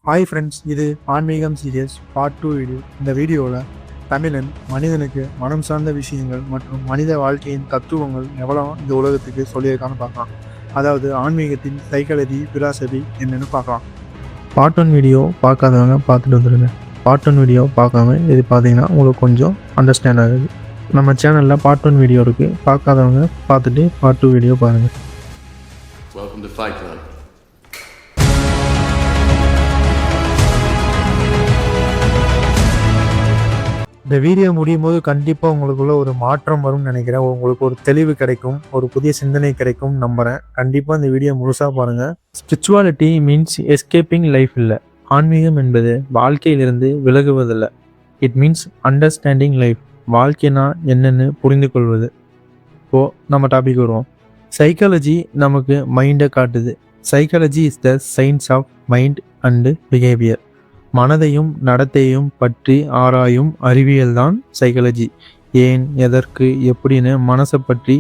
Hi friends, இது ஆன்மீகம் serious part 2 video. இந்த வீடியோவில் தமிழன் மனிதனுக்கு மனம் சார்ந்த விஷயங்கள் மற்றும் மனித வாழ்க்கையின் தத்துவங்கள் எவ்வளோ இந்த உலகத்துக்கு சொல்லியிருக்கான்னு பார்க்கலாம். அதாவது ஆன்மீகத்தின் சைக்காலஜி, பிலாசபி என்னென்னு பார்க்கலாம். பார்ட் 1 வீடியோ பார்க்காதவங்க பார்த்துட்டு வந்துடுங்க. பார்ட் 1 வீடியோ பார்க்காம இது பார்த்தீங்கன்னா உங்களுக்கு கொஞ்சம் அண்டர்ஸ்டாண்ட் ஆகுது. நம்ம சேனலில் பார்ட் 1 வீடியோ இருக்குது, பார்க்காதவங்க பார்த்துட்டு பார்ட் 2 வீடியோ பாருங்கள். Welcome to Fight Club. இந்த வீடியோ முடியும் போது கண்டிப்பாக உங்களுக்குள்ள ஒரு மாற்றம் வரும்னு நினைக்கிறேன். உங்களுக்கு ஒரு தெளிவு கிடைக்கும், ஒரு புதிய சிந்தனை கிடைக்கும் நம்புகிறேன். கண்டிப்பாக இந்த வீடியோ முழுசாக பாருங்கள். ஸ்பிரிச்சுவாலிட்டி மீன்ஸ் எஸ்கேப்பிங் லைஃப் இல்லை. ஆன்மீகம் என்பது வாழ்க்கையிலிருந்து விலகுவதில்லை. It means understanding life. வாழ்க்கைனா என்னென்னு புரிந்து கொள்வது. இப்போது நம்ம டாபிக் வருவோம். சைக்காலஜி நமக்கு மைண்டை காட்டுது. Psychology is the science of mind and behaviour. மனதையும் நடத்தையும் பற்றி ஆராயும் அறிவியல் தான் சைக்காலஜி. ஏன், எதற்கு, எப்படின்னு மனசை பற்றி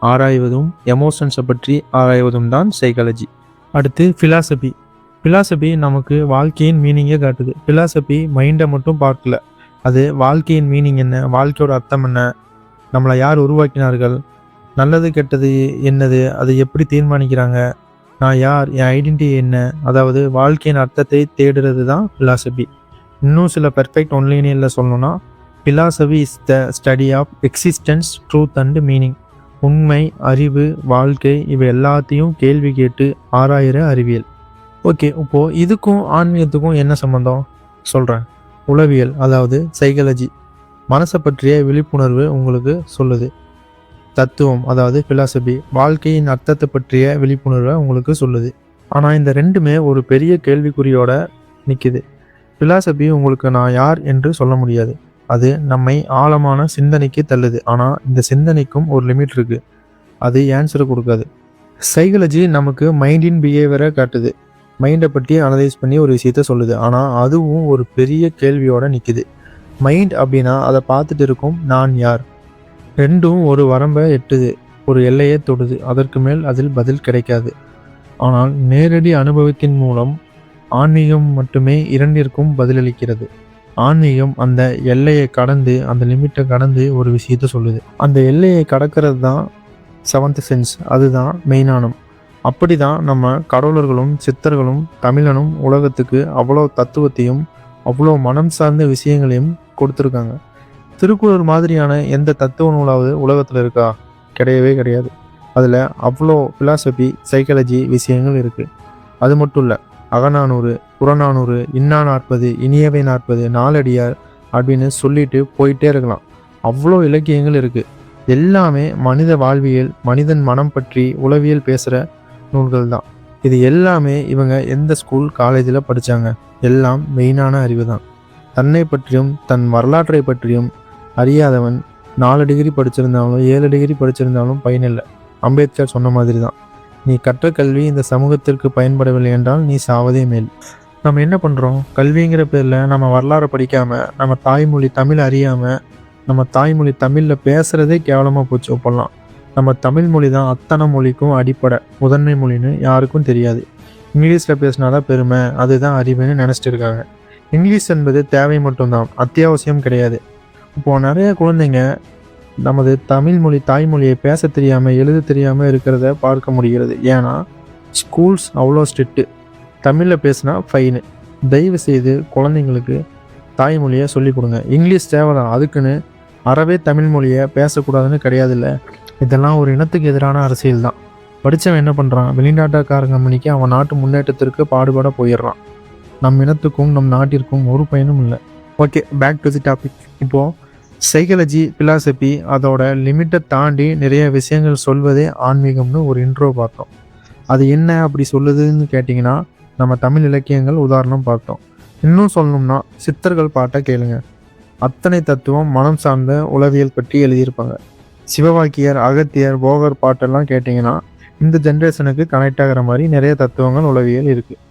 ஆராய்வதும் எமோஷன்ஸை பற்றி ஆராய்வதும் தான் சைக்காலஜி. அடுத்து ஃபிலாசபி. ஃபிலாசபி நமக்கு வாழ்க்கையின் மீனிங்கை காட்டுது. ஃபிலாசபி மைண்டை மட்டும் பார்க்கல, அது வாழ்க்கையின் மீனிங் என்ன, வாழ்க்கையோட அர்த்தம் என்ன, நம்மளை யார் உருவாக்கினார்கள், நல்லது கெட்டது என்னது, அதை எப்படி தீர்மானிக்கிறாங்க, நான் யார், என் ஐடென்டிட்டி என்ன, அதாவது வாழ்க்கையின் அர்த்தத்தை தேடுறது தான் ஃபிலாசபி. இன்னும் சில பெர்ஃபெக்ட் ஒன்லைனில் சொல்லணும்னா, philosophy is the study of existence, truth and meaning. உண்மை, அறிவு, வாழ்க்கை இவை எல்லாத்தையும் கேள்வி கேட்டு ஆராயிற அறிவியல். ஓகே, இப்போது இதுக்கும் ஆன்மீகத்துக்கும் என்ன சம்மந்தம் சொல்கிறேன். உளவியல், அதாவது சைக்காலஜி, மனசை பற்றிய விழிப்புணர்வு உங்களுக்கு சொல்லுது. தத்துவம், அதாவது ஃபிலாசபி, வாழ்க்கையின் அர்த்தத்தை பற்றிய விழிப்புணர்வை உங்களுக்கு சொல்லுது. ஆனால் இந்த ரெண்டுமே ஒரு பெரிய கேள்விக்குறியோட நிற்குது. ஃபிலாசபி உங்களுக்கு நான் யார் என்று சொல்ல முடியாது. அது நம்மை ஆழமான சிந்தனைக்கு தள்ளுது. ஆனால் இந்த சிந்தனைக்கும் ஒரு லிமிட் இருக்குது, அது ஆன்சரை கொடுக்காது. சைக்காலஜி நமக்கு மைண்டின் பிஹேவியரை காட்டுது. மைண்டை பற்றி அனலைஸ் பண்ணி ஒரு விஷயத்த சொல்லுது. ஆனால் அதுவும் ஒரு பெரிய கேள்வியோட நிற்குது. மைண்ட் அப்படின்னா அதை பார்த்துட்டு இருக்கும் நான் யார். ரெண்டும் ஒரு வரம்பை எட்டுது, ஒரு எல்லையை தொடுது. அதற்கு மேல் அதில் பதில் கிடைக்காது. ஆனால் நேரடி அனுபவத்தின் மூலம் ஆன்மீகம் மட்டுமே இரண்டிற்கும் பதிலளிக்கிறது. ஆன்மீகம் அந்த எல்லையை கடந்து, அந்த லிமிட்டை கடந்து ஒரு விஷயத்த சொல்லுது. அந்த எல்லையை கடக்கிறது தான் செவன்த் சென்ஸ், அதுதான் மெய்ஞானம். அப்படி தான் நம்ம கடவுளர்களும் சித்தர்களும் தமிழனும் உலகத்துக்கு அவ்வளோ தத்துவத்தையும் அவ்வளோ மனம் சார்ந்த விஷயங்களையும் கொடுத்துருக்காங்க. திருக்குறள் மாதிரியான எந்த தத்துவ நூலாவது உலகத்தில் இருக்கா? கிடையவே கிடையாது. அதில் அவ்வளோ ஃபிலாசபி, சைக்காலஜி விஷயங்கள் இருக்குது. அது மட்டும் இல்லை, அகநானூறு, புறநானூறு, இன்னா 40, இனியவை 40, நாலடியார் அப்படின்னு சொல்லிட்டு போயிட்டே இருக்கலாம். அவ்வளோ இலக்கியங்கள் இருக்குது. எல்லாமே மனித வாழ்வியல், மனிதன் மனம் பற்றி உளவியல் பேசுகிற நூல்கள் தான். இது எல்லாமே இவங்க எந்த ஸ்கூல், காலேஜில் படித்தாங்க? எல்லாம் மெயினான அறிவு தான். தன்னை பற்றியும் தன் வரலாற்றை பற்றியும் அறியாதவன் 4 டிகிரி படிச்சிருந்தாலும் 7 டிகிரி படிச்சிருந்தாலும் பயனில்லை. அம்பேத்கர் சொன்ன மாதிரி தான், நீ கற்ற கல்வி இந்த சமூகத்திற்கு பயன்படவில்லை என்றால் நீ சாவதே மேல். நம்ம என்ன பண்ணுறோம்? கல்விங்கிற பேரில் நம்ம வரலாறு படிக்காமல், நம்ம தாய்மொழி தமிழ் அறியாமல், நம்ம தாய்மொழி தமிழில் பேசுகிறதே கேவலமாக போச்சு. ஒப்பெல்லாம் நம்ம தமிழ் மொழி தான் அத்தனை மொழிக்கும் அடிப்படை, முதன்மை மொழின்னு யாருக்கும் தெரியாது. இங்கிலீஷில் பேசினாதான் பெருமை, அதுதான் அறிவுன்னு நினச்சிட்டு இருக்காங்க. இங்கிலீஷ் என்பது தேவை மட்டும்தான், அத்தியாவசியம் கிடையாது. இப்போது நிறைய குழந்தைங்க நமது தமிழ் மொழி, தாய்மொழியை பேச தெரியாமல், எழுத தெரியாமல் இருக்கிறத பார்க்க முடிகிறது. ஏன்னா ஸ்கூல்ஸ் அவ்வளோ ஸ்ட்ரிக்ட்டு. தமிழில் பேசினா ஃபைனு. தயவு செய்து குழந்தைங்களுக்கு தாய்மொழியை சொல்லிக் கொடுங்க. இங்கிலீஷ் தேவைதான், அதுக்குன்னு அறவே தமிழ் மொழியை பேசக்கூடாதுன்னு கிடையாது. இல்லை, இதெல்லாம் ஒரு இனத்துக்கு எதிரான அரசியல் தான். படித்தவன் என்ன பண்ணுறான்? வெளிநாட்டுக்காரங்க கம்பெனிக்கு அவன் நாட்டு முன்னேற்றத்திற்கு பாடுபட போயிடுறான். நம் இனத்துக்கும் நம் நாட்டிற்கும் ஒரு பயனும் இல்லை. Okay, back to the topic. இப்போது சைக்காலஜி, பிலாசபி அதோட லிமிட்டை தாண்டி நிறைய விஷயங்கள் சொல்வதே ஆன்மீகம்னு ஒரு இன்ட்ரோ பார்த்தோம். அது என்ன அப்படி சொல்லுதுன்னு கேட்டிங்கன்னா, நம்ம தமிழ் இலக்கியங்கள் உதாரணம் பார்த்தோம். இன்னும் சொல்லணும்னா சித்தர்கள் பாட்டை கேளுங்க. அத்தனை தத்துவம், மனம் சார்ந்த உளவியல் பற்றி எழுதியிருப்பாங்க. சிவவாக்கியர், அகத்தியர், போகர் பாட்டெல்லாம் கேட்டிங்கன்னா இந்த ஜென்ரேஷனுக்கு கனெக்ட் ஆகிற மாதிரி நிறைய தத்துவங்கள், உளவியல் இருக்குது.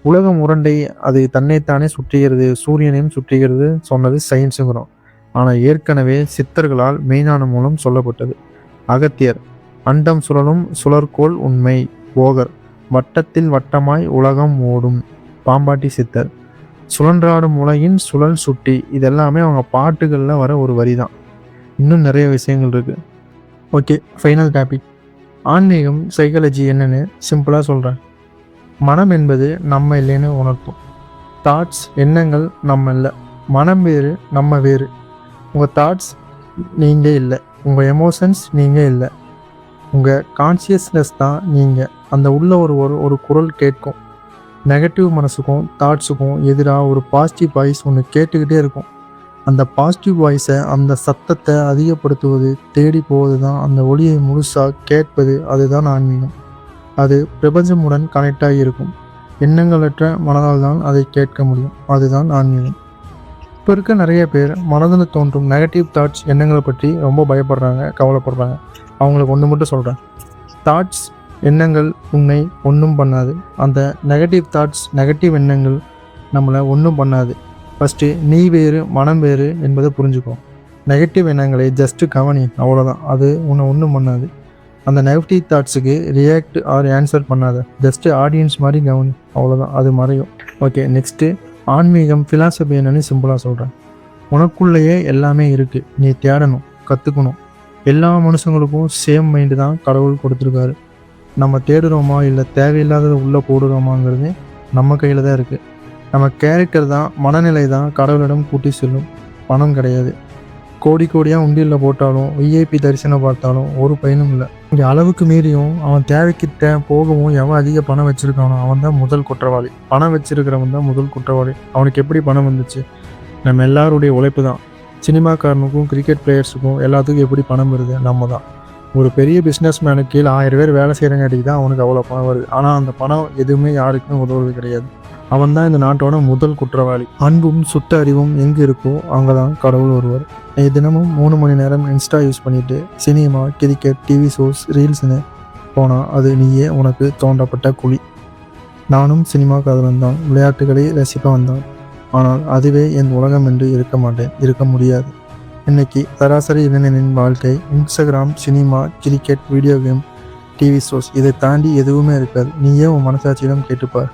உலகம் உருண்டை, அது தன்னைத்தானே சுற்றுகிறது, சூரியனையும் சுற்றுகிறது சொன்னது சயின்ஸுங்கிறோம். ஆனால் ஏற்கனவே சித்தர்களால் மெய்ஞானம் மூலம் சொல்லப்பட்டது. அகத்தியர், அண்டம் சுழலும் சுழற்கோள் உண்மை. போகர், வட்டத்தில் வட்டமாய் உலகம் ஓடும். பாம்பாட்டி சித்தர், சுழன்றாடும் உலகின் சுழல் சுட்டி, இதெல்லாமே அவங்க பாட்டுகளில் வர ஒரு வரி தான். இன்னும் நிறைய விஷயங்கள் இருக்குது. Okay, final topic. ஆன்மீகம் சைக்காலஜி என்னன்னு சிம்பிளாக சொல்கிறேன். மனம் என்பது நம்ம இல்லைன்னு உணர்த்தும். தாட்ஸ், எண்ணங்கள் நம்ம இல்லை, மனம் வேறு, நம்ம வேறு. உங்கள் தாட்ஸ் நீங்கள் இல்லை, உங்கள் எமோஷன்ஸ் நீங்கள் இல்லை, உங்கள் கான்சியஸ்னஸ் தான் நீங்கள். அந்த உள்ள ஒரு குரல் கேட்கும். நெகட்டிவ் மனசுக்கும் தாட்ஸுக்கும் எதிராக ஒரு பாசிட்டிவ் வாய்ஸ் ஒன்று கேட்டுக்கிட்டே இருக்கும். அந்த பாசிட்டிவ் வாய்ஸை, அந்த சத்தத்தை அதிகப்படுத்துவது, தேடி போவது தான், அந்த ஒளியை முழுசாக கேட்பது, அதுதான் ஆன்மீகம். அது பிரபஞ்சமுடன் கனெக்டாகி இருக்கும். எண்ணங்களற்ற மனதால் தான் அதை கேட்க முடியும். அதுதான் ஆன்மீகம். இப்போ இருக்க நிறைய பேர் மனதில் தோன்றும் நெகட்டிவ் தாட்ஸ், எண்ணங்களை பற்றி ரொம்ப பயப்படுறாங்க, கவலைப்படுறாங்க. அவங்களுக்கு ஒன்று மட்டும் சொல்கிறேன். தாட்ஸ், எண்ணங்கள் உன்னை ஒன்றும் பண்ணாது. அந்த நெகட்டிவ் தாட்ஸ், நெகட்டிவ் எண்ணங்கள் நம்மளை ஒன்றும் பண்ணாது. ஃபஸ்ட்டு நீ வேறு, மனம் வேறு என்பதை புரிஞ்சுக்கோ. நெகட்டிவ் எண்ணங்களை ஜஸ்ட்டு கவனி, அவ்வளோதான். அது உன்னை ஒன்றும் பண்ணாது. அந்த நெகட்டிவ் தாட்ஸுக்கு ரியாக்ட் ஆர் ஆன்சர் பண்ணாத, ஜஸ்ட்டு ஆடியன்ஸ் மாதிரி கவனி, அவ்வளோதான். அது மறையும். ஓகே, நெக்ஸ்ட்டு ஆன்மீகம் ஃபிலாசபி என்னன்னு சிம்பிளாக சொல்கிறேன். உனக்குள்ளேயே எல்லாமே இருக்குது, நீ தேடணும், கற்றுக்கணும். எல்லா மனுஷங்களுக்கும் சேம் மைண்டு தான் கடவுள் கொடுத்துருக்காரு. நம்ம தேடுறோமா இல்லை தேவையில்லாததை உள்ளே போடுறோமாங்கிறது நம்ம கையில் தான் இருக்குது. நம்ம கேரக்டர் தான், மனநிலை தான் கடவுளிடம் கூட்டி செல்லும், பணம் கிடையாது. கோடி கோடியாக உண்டியில் போட்டாலும், விஐபி தரிசனம் பார்த்தாலும் ஒரு பயனும் இல்லை. இங்கே அளவுக்கு மீறியும் அவன் தேவைக்கிட்ட போகவும் எவன் அதிக பணம் வச்சுருக்கானோ அவன் தான் முதல் குற்றவாளி. பணம் வச்சுருக்கிறவன் தான் முதல் குற்றவாளி. அவனுக்கு எப்படி பணம் வந்துச்சு? நம்ம எல்லாருடைய உழைப்பு தான். சினிமாக்காரனுக்கும் கிரிக்கெட் பிளேயர்ஸுக்கும் எல்லாத்துக்கும் எப்படி பணம் வருது? நம்ம தான். ஒரு பெரிய பிஸ்னஸ் மேனுக்கு கீழே 1000 பேர் வேலை செய்கிறங்காட்டிக்கு தான் அவனுக்கு அவ்வளோ பணம் வருது. ஆனால் அந்த பணம் எதுவுமே யாருக்குமே உதவுறது கிடையாது. அவன் தான் இந்த நாட்டோட முதல் குற்றவாளி. அன்பும் சுத்த அறிவும் எங்கே இருக்கோ அங்கே தான் கடவுள் வருவார். தினமும் 3 மணி நேரம் இன்ஸ்டா யூஸ் பண்ணிவிட்டு சினிமா, கிரிக்கெட், டிவி ஷோஸ், ரீல்ஸ்னு போனால் அது நீயே உனக்கு தோண்டப்பட்ட குழி. நானும் சினிமா காதலன் தான், விளையாட்டுகளை ரசிக்க வந்தான். ஆனால் அதுவே என் உலகம் என்று இருக்க முடியாது. இன்னைக்கு சராசரி இளைஞனின் வாழ்க்கை Instagram, cinema, cricket, video game, TV shows, இதை தாண்டி எதுவுமே இருக்காது. நீயே உன் மனசாட்சியிடம் கேட்டுப்பார்.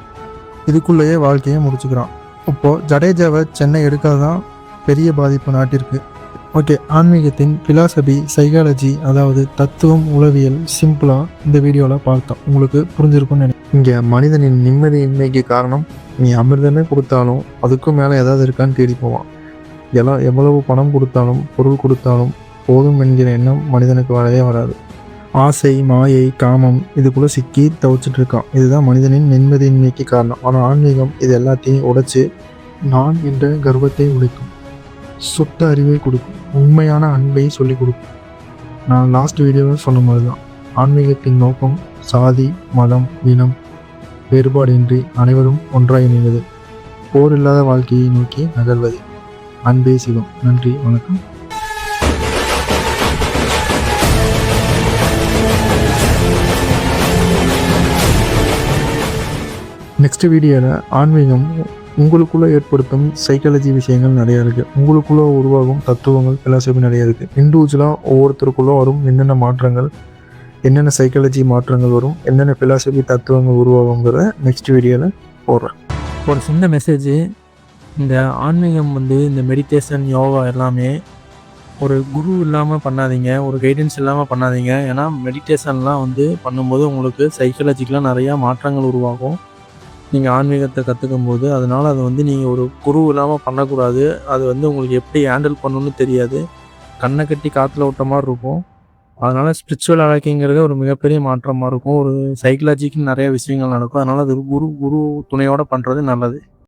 இதுக்குள்ளேயே வாழ்க்கையை முடிச்சுக்கிறான். இப்போது ஜடேஜாவை சென்னை எடுக்காதான் பெரிய பாதிப்பு நாட்டிற்கு. ஓகே, ஆன்மீகத்தின் ஃபிலாசபி, சைக்காலஜி, அதாவது தத்துவம், உளவியல் சிம்பிளாக இந்த வீடியோவில் பார்த்தோம். உங்களுக்கு புரிஞ்சிருக்கும்னு நினைக்கிறேன். இங்கே மனிதனின் நிம்மதியின்மைக்கு காரணம், நீ அமிர்தமே கொடுத்தாலும் அதுக்கும் மேலே ஏதாவது இருக்கான்னு தேடி போவான். எவ்வளவு பணம் கொடுத்தாலும், பொருள் கொடுத்தாலும் போதும் என்கிற எண்ணம் மனிதனுக்கு வரவே வராது. ஆசை, மாயை, காமம் இதுக்குள்ளே சிக்கி தவிச்சிட்டு இருக்கான். இதுதான் மனிதனின் நிம்மதியின்மைக்கு காரணம். ஆனால் ஆன்மீகம் இது எல்லாத்தையும் உடைச்சு நான் என்ற கர்வத்தை உடைக்கும், சுத்த அறிவை கொடுக்கும், உண்மையான அன்பை சொல்லிக் கொடுக்கும். நான் லாஸ்ட் வீடியோவில் சொன்ன மாதிரி தான், ஆன்மீகத்தின் நோக்கம் சாதி, மதம், இனம் வேறுபாடின்றி அனைவரும் ஒன்றாய் இணைவது, போர் இல்லாத வாழ்க்கையை நோக்கி நகர்வது. அன்பே சிவம். நன்றி, வணக்கம். நெக்ஸ்ட் வீடியோவில் ஆன்மீகம் உங்களுக்குள்ளே ஏற்படுத்தும் சைக்காலஜி விஷயங்கள் நிறையா இருக்குது. உங்களுக்குள்ளே உருவாகும் தத்துவங்கள், ஃபிலாசபி நிறையா இருக்குது. இண்டிவிஜுவலாக ஒவ்வொருத்தருக்குள்ளே வரும் என்னென்ன மாற்றங்கள், என்னென்ன சைக்காலஜி மாற்றங்கள் வரும், என்னென்ன ஃபிலாசபி தத்துவங்கள் உருவாகுங்கிறத நெக்ஸ்ட் வீடியோவில் போடுறேன். ஒரு சின்ன மெசேஜ். இந்த ஆன்மீகம் இந்த மெடிடேஷன், யோகா எல்லாமே ஒரு குரு இல்லாமல் பண்ணாதீங்க, ஒரு கைடன்ஸ் இல்லாமல் பண்ணாதீங்க. ஏன்னா மெடிடேஷன்லாம் பண்ணும்போது உங்களுக்கு சைக்காலஜிக்கலாக நிறையா மாற்றங்கள் உருவாகும் நீங்கள் ஆன்மீகத்தை கற்றுக்கும் போது. அதனால் அது நீங்கள் ஒரு குரு இல்லாமல் பண்ணக்கூடாது. அது உங்களுக்கு எப்படி ஹேண்டில் பண்ணணும்னு தெரியாது, கண்ணை கட்டி காற்றுல விட்ட மாதிரி இருக்கும். அதனால் ஸ்பிரிச்சுவல் அழகிங்கிறது ஒரு மிகப்பெரிய மாற்றமாக இருக்கும். ஒரு சைக்காலஜிக்கு நிறைய விஷயங்கள் நடக்கும். அதனால் அது குரு துணையோடு பண்ணுறது நல்லது.